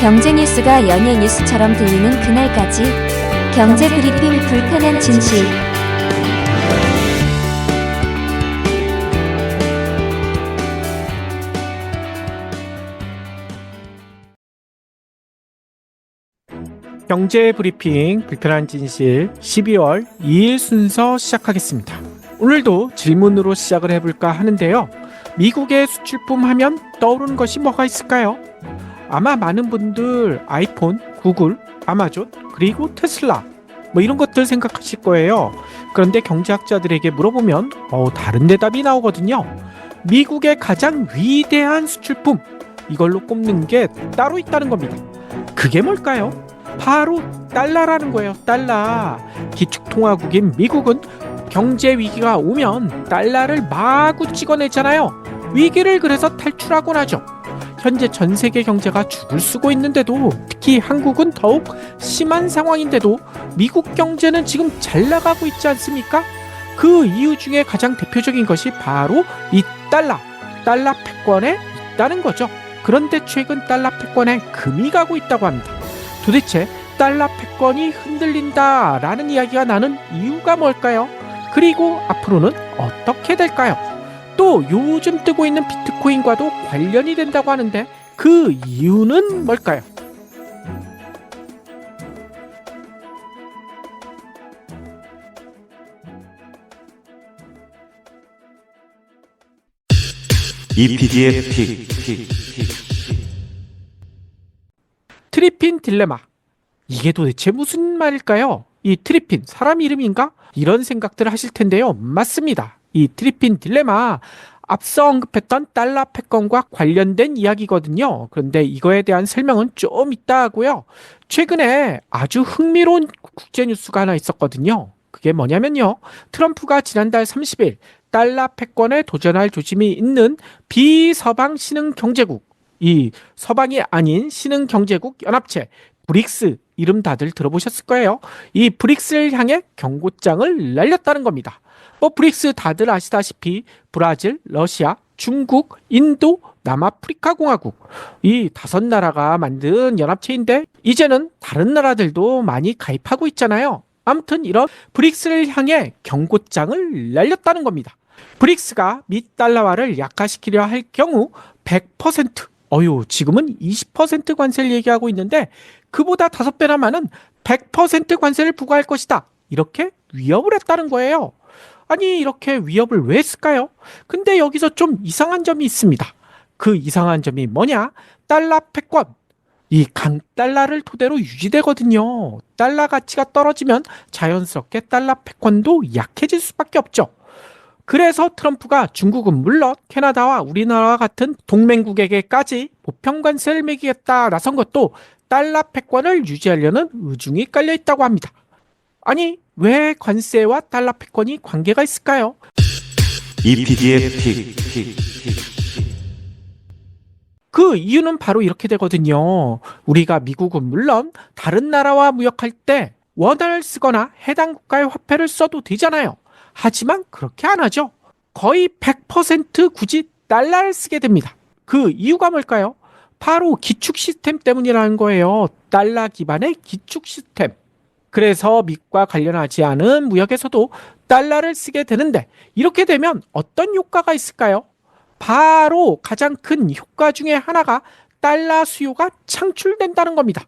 경제 뉴스가 연예 뉴스처럼 들리는 그날까지 경제 브리핑 불편한 진실. 경제 브리핑 불편한 진실 12월 2일 순서 시작하겠습니다. 오늘도 질문으로 시작을 해볼까 하는데요. 미국의 수출품 하면 떠오르는 것이 뭐가 있을까요? 아마 많은 분들 아이폰, 구글, 아마존, 그리고 테슬라 이런 것들 생각하실 거예요. 그런데 경제학자들에게 물어보면 다른 대답이 나오거든요. 미국의 가장 위대한 수출품, 이걸로 꼽는 게 따로 있다는 겁니다. 그게 뭘까요? 바로 달러라는 거예요. 달러. 기축통화국인 미국은 경제 위기가 오면 달러를 마구 찍어내잖아요. 위기를 그래서 탈출하곤 하죠. 현재 전 세계 경제가 죽을 쓰고 있는데도, 특히 한국은 더욱 심한 상황인데도 미국 경제는 지금 잘 나가고 있지 않습니까? 그 이유 중에 가장 대표적인 것이 바로 이 달러 패권에 있다는 거죠. 그런데 최근 달러 패권에 금이 가고 있다고 합니다. 도대체 달러 패권이 흔들린다라는 이야기가 나는 이유가 뭘까요? 그리고 앞으로는 어떻게 될까요? 또 요즘 뜨고 있는 비트코인과도 관련이 된다고 하는데 그 이유는 뭘까요? EPD의 픽. 트리핀 딜레마. 이게 도대체 무슨 말일까요? 이 트리핀, 사람 이름인가? 이런 생각들을 하실 텐데요. 맞습니다. 이 트리핀 딜레마, 앞서 언급했던 달러 패권과 관련된 이야기거든요. 그런데 이거에 대한 설명은 좀 이따 하고요. 최근에 아주 흥미로운 국제 뉴스가 하나 있었거든요. 그게 뭐냐면요. 트럼프가 지난달 30일 달러 패권에 도전할 조짐이 있는 비서방 신흥 경제국, 이 서방이 아닌 신흥 경제국 연합체 브릭스, 이름 다들 들어보셨을 거예요. 이 브릭스를 향해 경고장을 날렸다는 겁니다. 브릭스 다들 아시다시피 브라질, 러시아, 중국, 인도, 남아프리카 공화국, 이 5나라가 만든 연합체인데 이제는 다른 나라들도 많이 가입하고 있잖아요. 아무튼 이런 브릭스를 향해 경고장을 날렸다는 겁니다. 브릭스가 미 달러화를 약화시키려 할 경우 100%, 지금은 20% 관세를 얘기하고 있는데 그보다 5배나 많은 100% 관세를 부과할 것이다, 이렇게 위협을 했다는 거예요. 아니, 이렇게 위협을 왜 했을까요? 근데 여기서 좀 이상한 점이 있습니다. 그 이상한 점이 뭐냐? 달러 패권, 이 강달러를 토대로 유지되거든요. 달러 가치가 떨어지면 자연스럽게 달러 패권도 약해질 수밖에 없죠. 그래서 트럼프가 중국은 물론 캐나다와 우리나라와 같은 동맹국에게까지 보편 관세를 매기겠다 나선 것도 달러 패권을 유지하려는 의중이 깔려 있다고 합니다. 아니, 왜 관세와 달러 패권이 관계가 있을까요? EPD의 픽. 그 이유는 바로 이렇게 되거든요. 우리가 미국은 물론 다른 나라와 무역할 때 원화를 쓰거나 해당 국가의 화폐를 써도 되잖아요. 하지만 그렇게 안 하죠. 거의 100% 굳이 달러를 쓰게 됩니다. 그 이유가 뭘까요? 바로 기축 시스템 때문이라는 거예요. 달러 기반의 기축 시스템. 그래서 미국과 관련하지 않은 무역에서도 달러를 쓰게 되는데, 이렇게 되면 어떤 효과가 있을까요? 바로 가장 큰 효과 중에 하나가 달러 수요가 창출된다는 겁니다.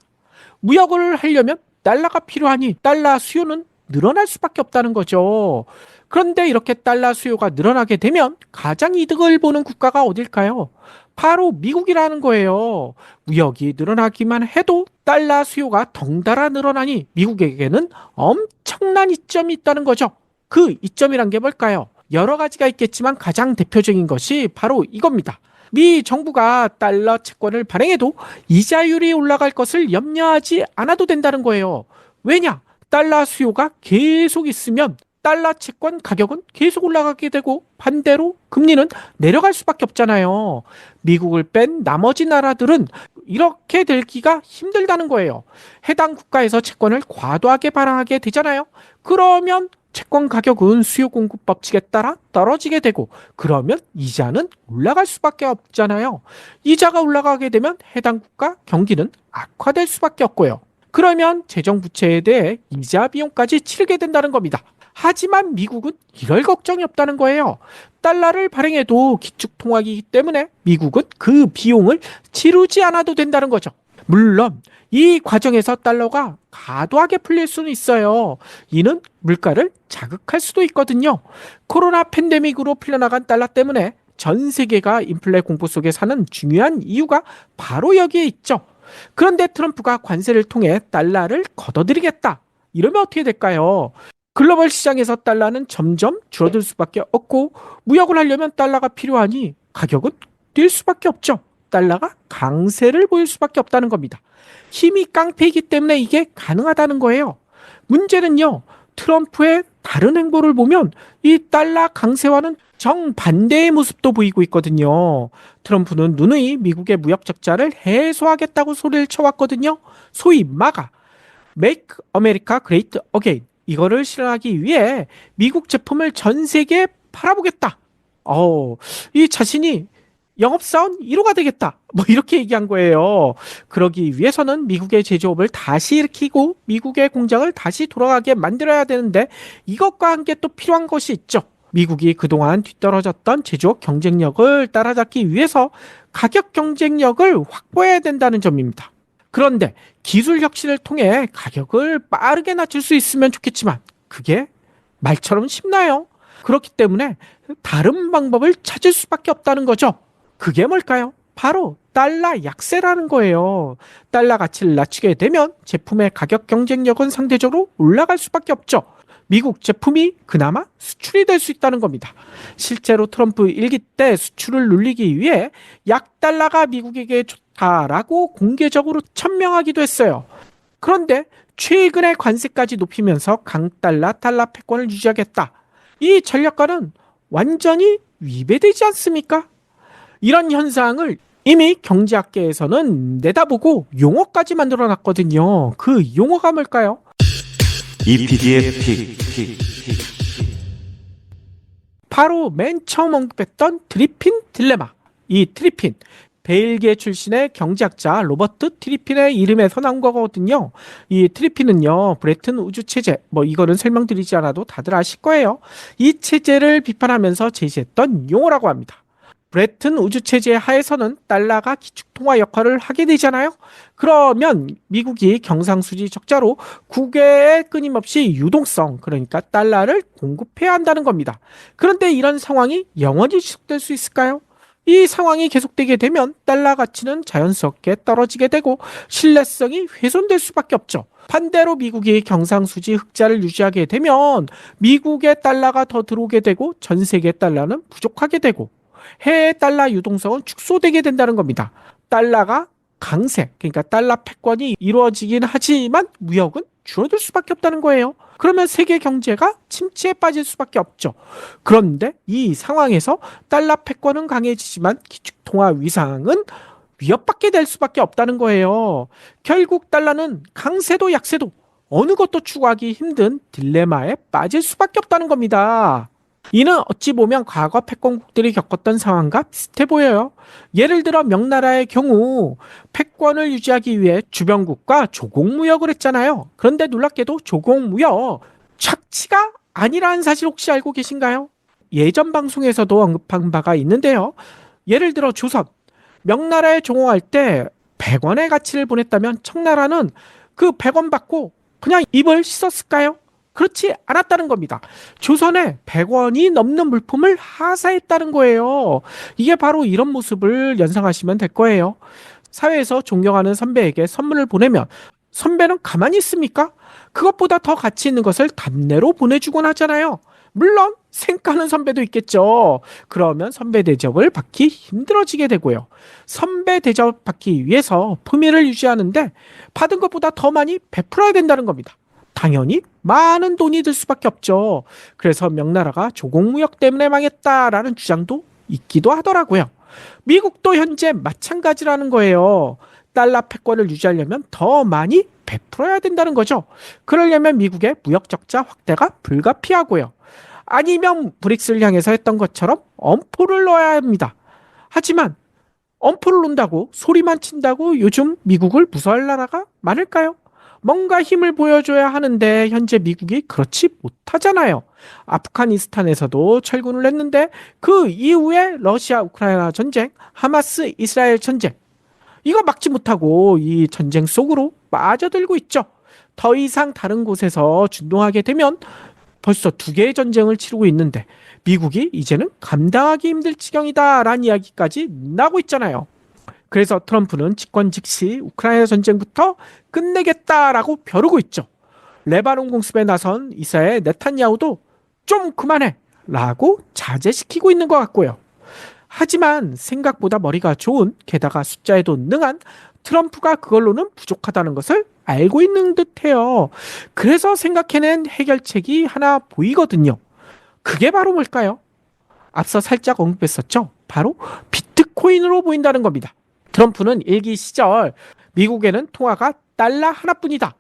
무역을 하려면 달러가 필요하니 달러 수요는 늘어날 수밖에 없다는 거죠. 그런데 이렇게 달러 수요가 늘어나게 되면 가장 이득을 보는 국가가 어딜까요? 바로 미국이라는 거예요. 무역이 늘어나기만 해도 달러 수요가 덩달아 늘어나니 미국에게는 엄청난 이점이 있다는 거죠. 그 이점이란 게 뭘까요? 여러 가지가 있겠지만 가장 대표적인 것이 바로 이겁니다. 미 정부가 달러 채권을 발행해도 이자율이 올라갈 것을 염려하지 않아도 된다는 거예요. 왜냐? 달러 수요가 계속 있으면 달러 채권 가격은 계속 올라가게 되고 반대로 금리는 내려갈 수밖에 없잖아요. 미국을 뺀 나머지 나라들은 이렇게 되기가 힘들다는 거예요. 해당 국가에서 채권을 과도하게 발행하게 되잖아요. 그러면 채권 가격은 수요 공급 법칙에 따라 떨어지게 되고 그러면 이자는 올라갈 수밖에 없잖아요. 이자가 올라가게 되면 해당 국가 경기는 악화될 수밖에 없고요. 그러면 재정 부채에 대해 이자 비용까지 치르게 된다는 겁니다. 하지만 미국은 이럴 걱정이 없다는 거예요. 달러를 발행해도 기축통화기이기 때문에 미국은 그 비용을 치르지 않아도 된다는 거죠. 물론 이 과정에서 달러가 과도하게 풀릴 수는 있어요. 이는 물가를 자극할 수도 있거든요. 코로나 팬데믹으로 풀려나간 달러 때문에 전 세계가 인플레 공포 속에 사는 중요한 이유가 바로 여기에 있죠. 그런데 트럼프가 관세를 통해 달러를 걷어들이겠다. 이러면 어떻게 될까요? 글로벌 시장에서 달러는 점점 줄어들 수밖에 없고 무역을 하려면 달러가 필요하니 가격은 뛸 수밖에 없죠. 달러가 강세를 보일 수밖에 없다는 겁니다. 힘이 깡패이기 때문에 이게 가능하다는 거예요. 문제는요, 트럼프의 다른 행보를 보면 이 달러 강세와는 정반대의 모습도 보이고 있거든요. 트럼프는 누누이 미국의 무역 적자를 해소하겠다고 소리를 쳐왔거든요. 소위 마가, Make America Great Again. 이거를 실현하기 위해 미국 제품을 전 세계에 팔아보겠다. 이 자신이 영업사원 1호가 되겠다. 뭐 이렇게 얘기한 거예요. 그러기 위해서는 미국의 제조업을 다시 일으키고 미국의 공장을 다시 돌아가게 만들어야 되는데 이것과 함께 또 필요한 것이 있죠. 미국이 그동안 뒤떨어졌던 제조업 경쟁력을 따라잡기 위해서 가격 경쟁력을 확보해야 된다는 점입니다. 그런데 기술 혁신을 통해 가격을 빠르게 낮출 수 있으면 좋겠지만 그게 말처럼 쉽나요? 그렇기 때문에 다른 방법을 찾을 수밖에 없다는 거죠. 그게 뭘까요? 바로 달러 약세라는 거예요. 달러 가치를 낮추게 되면 제품의 가격 경쟁력은 상대적으로 올라갈 수밖에 없죠. 미국 제품이 그나마 수출이 될 수 있다는 겁니다. 실제로 트럼프 일기 때 수출을 눌리기 위해 약달러가 미국에게 좋다라고 공개적으로 천명하기도 했어요. 그런데 최근에 관세까지 높이면서 강달러, 달러 패권을 유지하겠다. 이 전략과는 완전히 위배되지 않습니까? 이런 현상을 이미 경제학계에서는 내다보고 용어까지 만들어 놨거든요. 그 용어가 뭘까요? EPD의 픽. 바로 맨 처음 언급했던 트리핀 딜레마. 이 트리핀, 벨기에 출신의 경제학자 로버트 트리핀의 이름에서 나온 거거든요. 이 트리핀은요, 브레튼 우주 체제, 이거는 설명드리지 않아도 다들 아실 거예요. 이 체제를 비판하면서 제시했던 용어라고 합니다. 브레튼 우주 체제 하에서는 달러가 기축통화 역할을 하게 되잖아요. 그러면 미국이 경상수지 적자로 국외에 끊임없이 유동성, 그러니까 달러를 공급해야 한다는 겁니다. 그런데 이런 상황이 영원히 지속될 수 있을까요? 이 상황이 계속되게 되면 달러 가치는 자연스럽게 떨어지게 되고 신뢰성이 훼손될 수밖에 없죠. 반대로 미국이 경상수지 흑자를 유지하게 되면 미국의 달러가 더 들어오게 되고 전 세계 달러는 부족하게 되고 해외 달러 유동성은 축소되게 된다는 겁니다. 달러가 강세, 그러니까 달러 패권이 이루어지긴 하지만 무역은 줄어들 수밖에 없다는 거예요. 그러면 세계 경제가 침체에 빠질 수밖에 없죠. 그런데 이 상황에서 달러 패권은 강해지지만 기축통화 위상은 위협받게 될 수밖에 없다는 거예요. 결국 달러는 강세도 약세도 어느 것도 추구하기 힘든 딜레마에 빠질 수밖에 없다는 겁니다. 이는 어찌 보면 과거 패권국들이 겪었던 상황과 비슷해 보여요. 예를 들어 명나라의 경우 패권을 유지하기 위해 주변국과 조공무역을 했잖아요. 그런데 놀랍게도 조공무역 착취가 아니라는 사실 혹시 알고 계신가요? 예전 방송에서도 언급한 바가 있는데요. 예를 들어 조선, 명나라에 종공할 때 100원의 가치를 보냈다면 청나라는 그 100원 받고 그냥 입을 씻었을까요? 그렇지 않았다는 겁니다. 조선에 100원이 넘는 물품을 하사했다는 거예요. 이게 바로 이런 모습을 연상하시면 될 거예요. 사회에서 존경하는 선배에게 선물을 보내면 선배는 가만히 있습니까? 그것보다 더 가치 있는 것을 답례로 보내주곤 하잖아요. 물론 생각하는 선배도 있겠죠. 그러면 선배 대접을 받기 힘들어지게 되고요. 선배 대접 받기 위해서 품위를 유지하는데 받은 것보다 더 많이 베풀어야 된다는 겁니다. 당연히 많은 돈이 들 수밖에 없죠. 그래서 명나라가 조공무역 때문에 망했다라는 주장도 있기도 하더라고요. 미국도 현재 마찬가지라는 거예요. 달러 패권을 유지하려면 더 많이 베풀어야 된다는 거죠. 그러려면 미국의 무역 적자 확대가 불가피하고요. 아니면 브릭스를 향해서 했던 것처럼 엄포를 넣어야 합니다. 하지만 엄포를 놓는다고 소리만 친다고 요즘 미국을 무서워할 나라가 많을까요? 뭔가 힘을 보여줘야 하는데 현재 미국이 그렇지 못하잖아요. 아프가니스탄에서도 철군을 했는데 그 이후에 러시아 우크라이나 전쟁, 하마스 이스라엘 전쟁 이거 막지 못하고 이 전쟁 속으로 빠져들고 있죠. 더 이상 다른 곳에서 준동하게 되면 벌써 2개의 전쟁을 치르고 있는데 미국이 이제는 감당하기 힘들 지경이다라는 이야기까지 나오고 있잖아요. 그래서 트럼프는 집권 즉시 우크라이나 전쟁부터 끝내겠다라고 벼르고 있죠. 레바논 공습에 나선 이스라엘 네탄야후도 좀 그만해 라고 자제시키고 있는 것 같고요. 하지만 생각보다 머리가 좋은, 게다가 숫자에도 능한 트럼프가 그걸로는 부족하다는 것을 알고 있는 듯해요. 그래서 생각해낸 해결책이 하나 보이거든요. 그게 바로 뭘까요? 앞서 살짝 언급했었죠. 바로 비트코인으로 보인다는 겁니다. 트럼프는 일기 시절 미국에는 통화가 달러 하나뿐이다.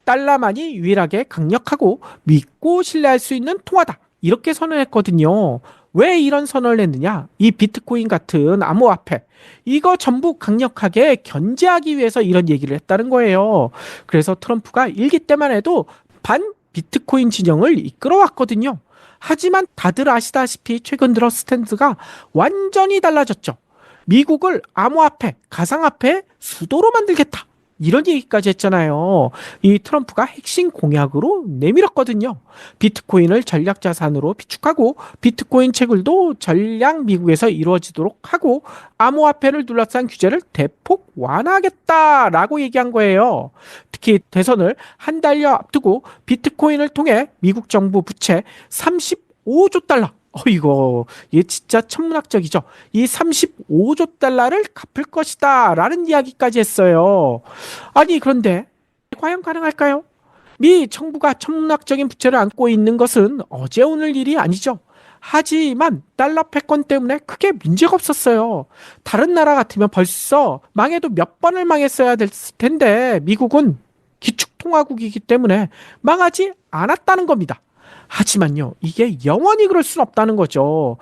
달러만이 유일하게 강력하고 믿고 신뢰할 수 있는 통화다. 이렇게 선언했거든요. 왜 이런 선언을 했느냐? 이 비트코인 같은 암호화폐 이거 전부 강력하게 견제하기 위해서 이런 얘기를 했다는 거예요. 그래서 트럼프가 일기 때만 해도 반 비트코인 진영을 이끌어왔거든요. 하지만 다들 아시다시피 최근 들어 스탠스가 완전히 달라졌죠. 미국을 암호화폐, 가상화폐 수도로 만들겠다. 이런 얘기까지 했잖아요. 이 트럼프가 핵심 공약으로 내밀었거든요. 비트코인을 전략 자산으로 비축하고 비트코인 채굴도 전량 미국에서 이루어지도록 하고 암호화폐를 둘러싼 규제를 대폭 완화하겠다라고 얘기한 거예요. 특히 대선을 한 달여 앞두고 비트코인을 통해 미국 정부 부채 35조 달러 이게 진짜 천문학적이죠. 이 35조 달러를 갚을 것이다 라는 이야기까지 했어요. 아니 그런데 과연 가능할까요? 미 정부가 천문학적인 부채를 안고 있는 것은 어제 오늘 일이 아니죠. 하지만 달러 패권 때문에 크게 문제가 없었어요. 다른 나라 같으면 벌써 망해도 몇 번을 망했어야 됐을 텐데 미국은 기축통화국이기 때문에 망하지 않았다는 겁니다. 하지만요, 이게 영원히 그럴 수는 없다는 거죠.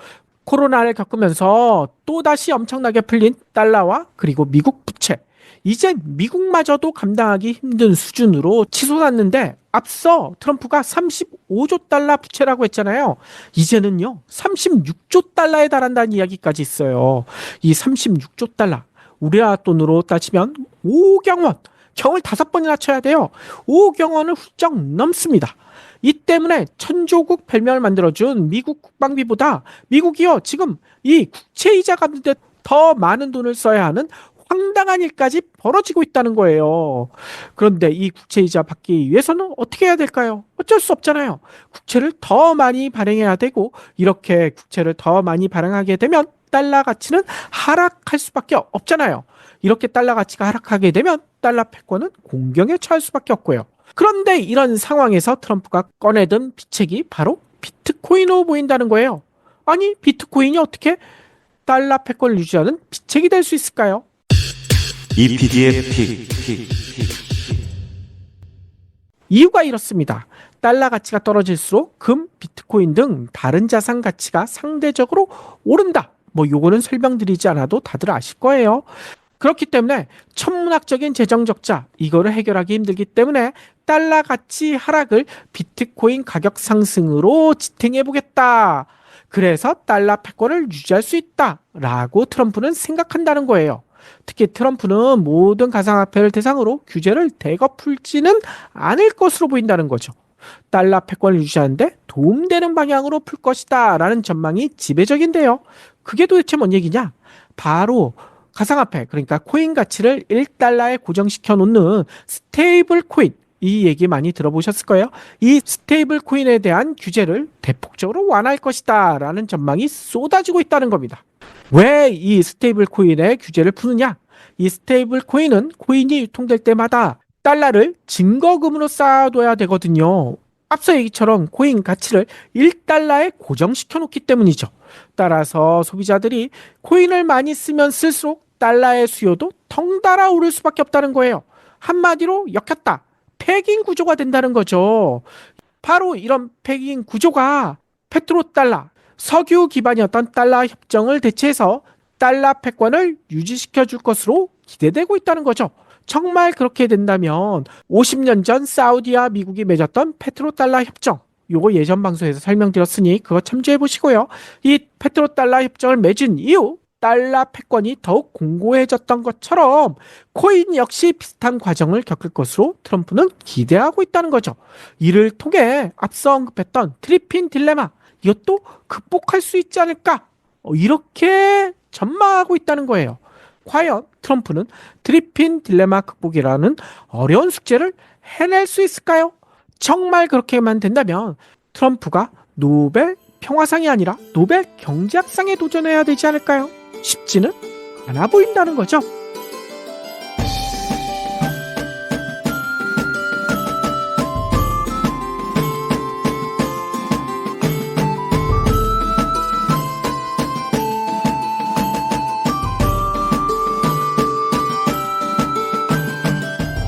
코로나를 겪으면서 또다시 엄청나게 풀린 달러와 그리고 미국 부채. 이제 미국마저도 감당하기 힘든 수준으로 치솟았는데 앞서 트럼프가 35조 달러 부채라고 했잖아요. 이제는요, 36조 달러에 달한다는 이야기까지 있어요. 이 36조 달러, 우리나라 돈으로 따지면 5경원, 경을 5번이나 쳐야 돼요. 5경원을 훌쩍 넘습니다. 이 때문에 천조국 별명을 만들어준 미국 국방비보다 미국이요 지금 이 국채이자 갚는데 더 많은 돈을 써야 하는 황당한 일까지 벌어지고 있다는 거예요. 그런데 이 국채이자 받기 위해서는 어떻게 해야 될까요? 어쩔 수 없잖아요. 국채를 더 많이 발행해야 되고 이렇게 국채를 더 많이 발행하게 되면 달러 가치는 하락할 수밖에 없잖아요. 이렇게 달러 가치가 하락하게 되면 달러 패권은 공경에 처할 수밖에 없고요. 그런데 이런 상황에서 트럼프가 꺼내든 비책이 바로 비트코인으로 보인다는 거예요. 아니 비트코인이 어떻게 달러 패권을 유지하는 비책이 될 수 있을까요? EPD의 픽. 이유가 이렇습니다. 달러 가치가 떨어질수록 금, 비트코인 등 다른 자산 가치가 상대적으로 오른다. 요거는 설명드리지 않아도 다들 아실 거예요. 그렇기 때문에 천문학적인 재정 적자 이거를 해결하기 힘들기 때문에 달러 가치 하락을 비트코인 가격 상승으로 지탱해 보겠다. 그래서 달러 패권을 유지할 수 있다라고 트럼프는 생각한다는 거예요. 특히 트럼프는 모든 가상화폐를 대상으로 규제를 대거 풀지는 않을 것으로 보인다는 거죠. 달러 패권을 유지하는데 도움되는 방향으로 풀 것이다 라는 전망이 지배적인데요. 그게 도대체 뭔 얘기냐? 바로 가상화폐, 그러니까 코인 가치를 1달러에 고정시켜 놓는 스테이블 코인, 이 얘기 많이 들어보셨을 거예요. 이 스테이블 코인에 대한 규제를 대폭적으로 완화할 것이다 라는 전망이 쏟아지고 있다는 겁니다. 왜 이 스테이블 코인의 규제를 푸느냐? 이 스테이블 코인은 코인이 유통될 때마다 달러를 증거금으로 쌓아둬야 되거든요. 앞서 얘기처럼 코인 가치를 1달러에 고정시켜 놓기 때문이죠. 따라서 소비자들이 코인을 많이 쓰면 쓸수록 달러의 수요도 덩달아 오를 수밖에 없다는 거예요. 한마디로 엮였다. 패긴 구조가 된다는 거죠. 바로 이런 패긴 구조가 페트로달러, 석유 기반이었던 달러 협정을 대체해서 달러 패권을 유지시켜 줄 것으로 기대되고 있다는 거죠. 정말 그렇게 된다면 50년 전 사우디와 미국이 맺었던 페트로달러 협정, 요거 예전 방송에서 설명드렸으니 그거 참조해 보시고요. 이 페트로달러 협정을 맺은 이후 달러 패권이 더욱 공고해졌던 것처럼 코인 역시 비슷한 과정을 겪을 것으로 트럼프는 기대하고 있다는 거죠. 이를 통해 앞서 언급했던 트리핀 딜레마, 이것도 극복할 수 있지 않을까? 이렇게 전망하고 있다는 거예요. 과연 트럼프는 트리핀 딜레마 극복이라는 어려운 숙제를 해낼 수 있을까요? 정말 그렇게만 된다면 트럼프가 노벨 평화상이 아니라 노벨 경제학상에 도전해야 되지 않을까요? 쉽지는 않아 보인다는 거죠.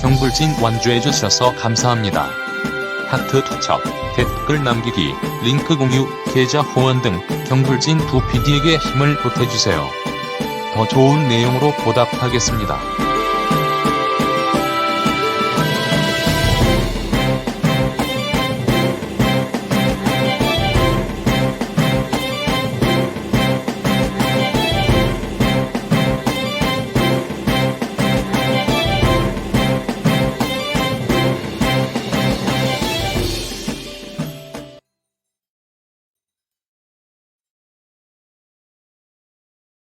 경불진 완주해 주셔서 감사합니다. 하트 투척, 댓글 남기기, 링크 공유, 계좌 후원 등 경불진 2PD에게 힘을 보태주세요. 더 좋은 내용으로 보답하겠습니다.